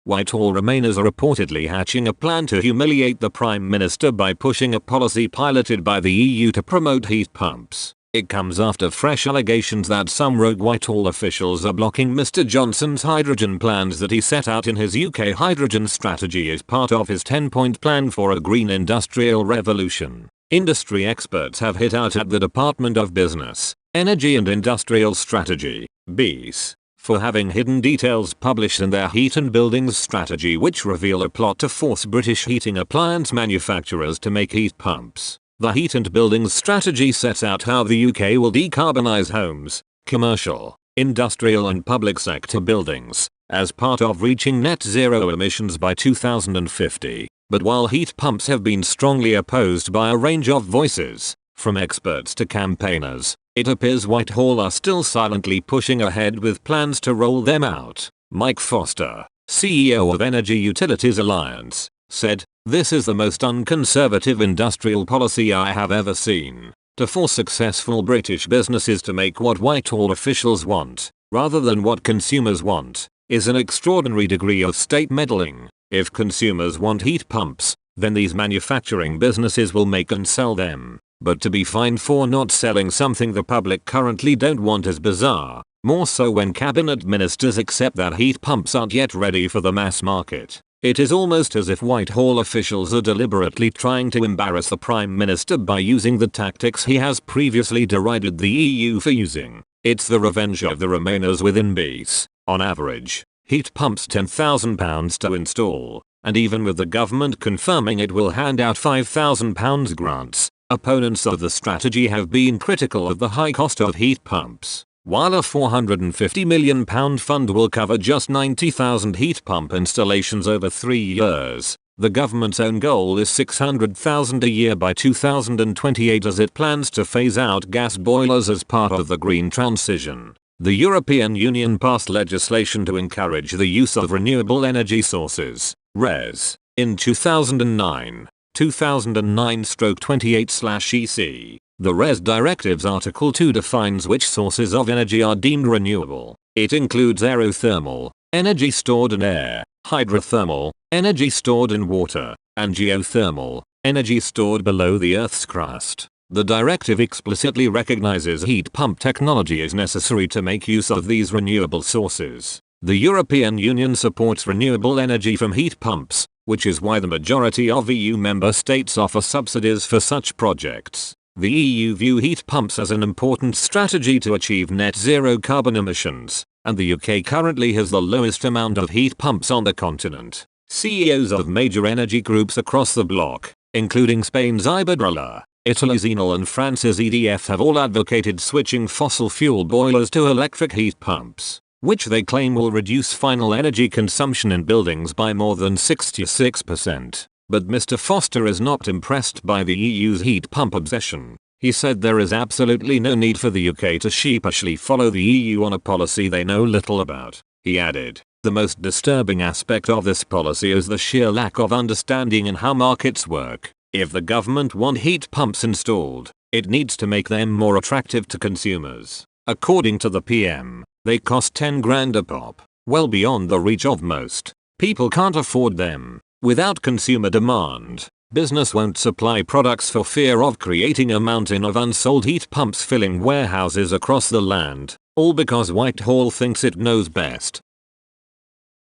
Whitehall Remainers are reportedly hatching a plan to humiliate the Prime Minister by pushing a policy piloted by the EU to promote heat pumps. It comes after fresh allegations that some rogue Whitehall officials are blocking Mr Johnson's hydrogen plans that he set out in his UK hydrogen strategy as part of his 10-point plan for a green industrial revolution. Industry experts have hit out at the Department of Business, Energy and Industrial Strategy, BEIS, for having hidden details published in their Heat and Buildings strategy which reveal a plot to force British heating appliance manufacturers to make heat pumps. The Heat and Buildings strategy sets out how the UK will decarbonise homes, commercial, industrial and public sector buildings, as part of reaching net zero emissions by 2050. But while heat pumps have been strongly opposed by a range of voices, from experts to campaigners, it appears Whitehall are still silently pushing ahead with plans to roll them out. Mike Foster, CEO of Energy Utilities Alliance, said, "This is the most unconservative industrial policy I have ever seen. To force successful British businesses to make what Whitehall officials want, rather than what consumers want, is an extraordinary degree of state meddling. If consumers want heat pumps, then these manufacturing businesses will make and sell them. But to be fined for not selling something the public currently don't want is bizarre, more so when cabinet ministers accept that heat pumps aren't yet ready for the mass market. It is almost as if Whitehall officials are deliberately trying to embarrass the Prime Minister by using the tactics he has previously derided the EU for using. It's the revenge of the Remainers within BEIS. On average, heat pumps £10,000 to install, and even with the government confirming it will hand out £5,000 grants, opponents of the strategy have been critical of the high cost of heat pumps. While a £450 million fund will cover just 90,000 heat pump installations over 3 years, the government's own goal is 600,000 a year by 2028 as it plans to phase out gas boilers as part of the green transition. The European Union passed legislation to encourage the use of renewable energy sources, RES, in 2009. 2009/28/EC. The RES Directive's Article 2 defines which sources of energy are deemed renewable. It includes aerothermal, energy stored in air, hydrothermal, energy stored in water, and geothermal, energy stored below the Earth's crust. The directive explicitly recognizes heat pump technology is necessary to make use of these renewable sources. The European Union supports renewable energy from heat pumps, which is why the majority of EU member states offer subsidies for such projects. The EU view heat pumps as an important strategy to achieve net zero carbon emissions, and the UK currently has the lowest amount of heat pumps on the continent. CEOs of major energy groups across the bloc, including Spain's Iberdrola, Italy's Enel and France's EDF, have all advocated switching fossil fuel boilers to electric heat pumps, which they claim will reduce final energy consumption in buildings by more than 66%. But Mr. Foster is not impressed by the EU's heat pump obsession. He said there is absolutely no need for the UK to sheepishly follow the EU on a policy they know little about. He added, "The most disturbing aspect of this policy is the sheer lack of understanding in how markets work. If the government want heat pumps installed, it needs to make them more attractive to consumers. According to the PM, they cost 10 grand a pop, well beyond the reach of most. People can't afford them. Without consumer demand, business won't supply products for fear of creating a mountain of unsold heat pumps filling warehouses across the land, all because Whitehall thinks it knows best."